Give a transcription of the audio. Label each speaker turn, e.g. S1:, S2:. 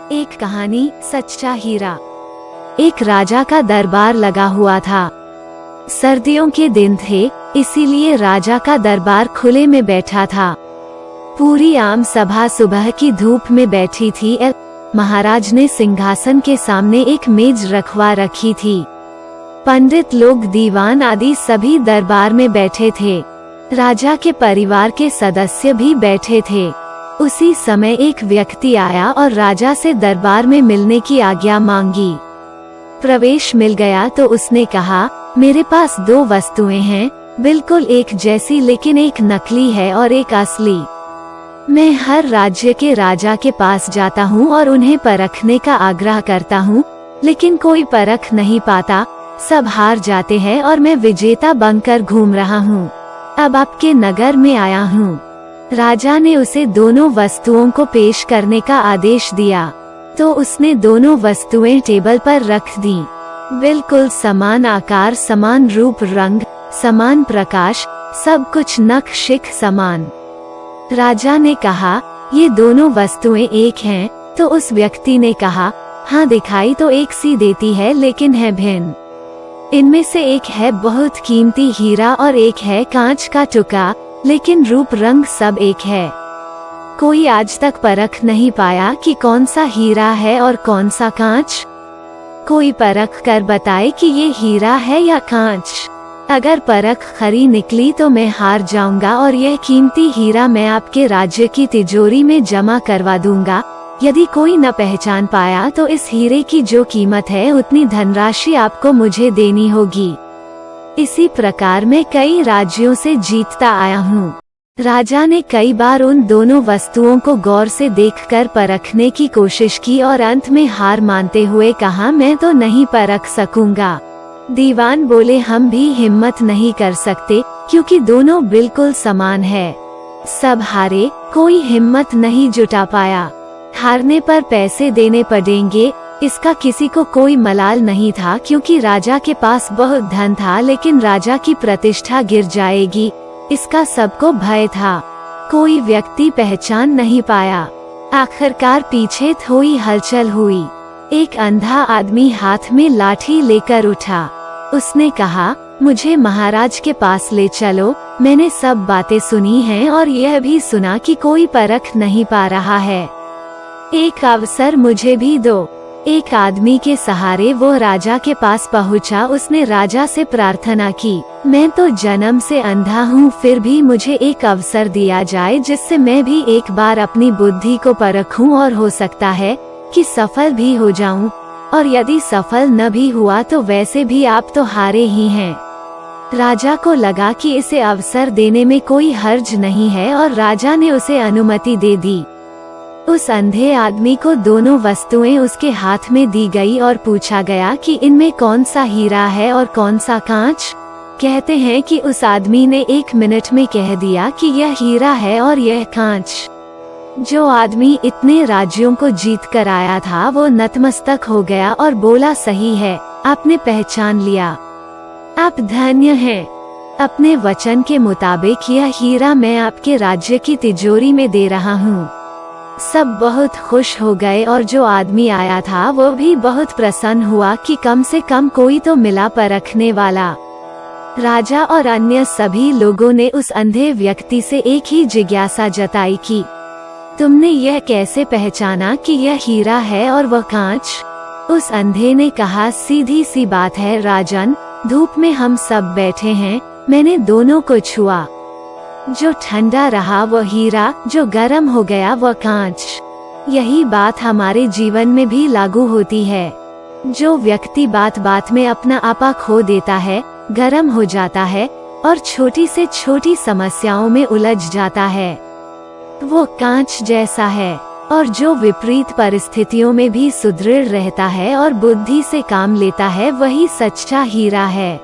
S1: एक कहानी, सच्चा हीरा। एक राजा का दरबार लगा हुआ था। सर्दियों के दिन थे, इसीलिए राजा का दरबार खुले में बैठा था। पूरी आम सभा सुबह की धूप में बैठी थी। महाराज ने सिंहासन के सामने एक मेज रखवा रखी थी। पंडित लोग, दीवान आदि सभी दरबार में बैठे थे। राजा के परिवार के सदस्य भी बैठे थे। उसी समय एक व्यक्ति आया और राजा से दरबार में मिलने की आज्ञा मांगी। प्रवेश मिल गया तो उसने कहा, मेरे पास दो वस्तुएं हैं, बिल्कुल एक जैसी, लेकिन एक नकली है और एक असली। मैं हर राज्य के राजा के पास जाता हूँ और उन्हें परखने का आग्रह करता हूँ, लेकिन कोई परख नहीं पाता। सब हार जाते हैं और मैं विजेता बनकर घूम रहा हूँ। अब आपके नगर में आया हूँ। राजा ने उसे दोनों वस्तुओं को पेश करने का आदेश दिया, तो उसने दोनों वस्तुएं टेबल पर रख दी। बिल्कुल समान आकार, समान रूप, रंग, समान प्रकाश, सब कुछ नक्शिक समान। राजा ने कहा, ये दोनों वस्तुएं एक हैं? तो उस व्यक्ति ने कहा, हाँ, दिखाई तो एक सी देती है, लेकिन है भिन्न। इनमें से एक है बहुत कीमती हीरा और एक है कांच का टुकड़ा, लेकिन रूप रंग सब एक है। कोई आज तक परख नहीं पाया कि कौन सा हीरा है और कौन सा कांच। कोई परख कर बताए कि ये हीरा है या कांच। अगर परख खरी निकली तो मैं हार जाऊंगा और यह कीमती हीरा मैं आपके राज्य की तिजोरी में जमा करवा दूंगा। यदि कोई न पहचान पाया तो इस हीरे की जो कीमत है उतनी धनराशि आपको मुझे देनी होगी। इसी प्रकार मैं कई राज्यों से जीतता आया हूँ। राजा ने कई बार उन दोनों वस्तुओं को गौर से देखकर परखने की कोशिश की और अंत में हार मानते हुए कहा, मैं तो नहीं परख सकूंगा। दीवान बोले, हम भी हिम्मत नहीं कर सकते, क्योंकि दोनों बिल्कुल समान है। सब हारे, कोई हिम्मत नहीं जुटा पाया। हारने पर पैसे देने पड़ेंगे, इसका किसी को कोई मलाल नहीं था, क्योंकि राजा के पास बहुत धन था, लेकिन राजा की प्रतिष्ठा गिर जाएगी, इसका सबको भय था। कोई व्यक्ति पहचान नहीं पाया। आखिरकार पीछे थोड़ी हलचल हुई। एक अंधा आदमी हाथ में लाठी लेकर उठा। उसने कहा, मुझे महाराज के पास ले चलो। मैंने सब बातें सुनी हैं और यह भी सुना कि कोई परख नहीं पा रहा है। एक अवसर मुझे भी दो। एक आदमी के सहारे वो राजा के पास पहुंचा। उसने राजा से प्रार्थना की, मैं तो जन्म से अंधा हूँ, फिर भी मुझे एक अवसर दिया जाए जिससे मैं भी एक बार अपनी बुद्धि को परखूं और हो सकता है कि सफल भी हो जाऊं, और यदि सफल न भी हुआ तो वैसे भी आप तो हारे ही हैं। राजा को लगा कि इसे अवसर देने में कोई हर्ज नहीं है और राजा ने उसे अनुमति दे दी। उस अंधे आदमी को दोनों वस्तुएं उसके हाथ में दी गई और पूछा गया कि इनमें कौन सा हीरा है और कौन सा कांच। कहते हैं कि उस आदमी ने 1 मिनट में कह दिया कि यह हीरा है और यह कांच। जो आदमी इतने राज्यों को जीत कर आया था वो नतमस्तक हो गया और बोला, सही है, आपने पहचान लिया, आप धन्य हैं। अपने वचन के मुताबिक यह हीरा मैं आपके राज्य की तिजोरी में दे रहा हूँ। सब बहुत खुश हो गए और जो आदमी आया था वो भी बहुत प्रसन्न हुआ कि कम से कम कोई तो मिला परखने वाला। राजा और अन्य सभी लोगों ने उस अंधे व्यक्ति से एक ही जिज्ञासा जताई कि तुमने यह कैसे पहचाना कि यह हीरा है और वह कांच? उस अंधे ने कहा, सीधी सी बात है राजन, धूप में हम सब बैठे हैं, मैंने दोनों को छुआ। जो ठंडा रहा वो हीरा, जो गर्म हो गया वो कांच। यही बात हमारे जीवन में भी लागू होती है। जो व्यक्ति बात बात में अपना आपा खो देता है, गर्म हो जाता है और छोटी से छोटी समस्याओं में उलझ जाता है, वो कांच जैसा है। और जो विपरीत परिस्थितियों में भी सुदृढ़ रहता है और बुद्धि से काम लेता है, वही सच्चा हीरा है।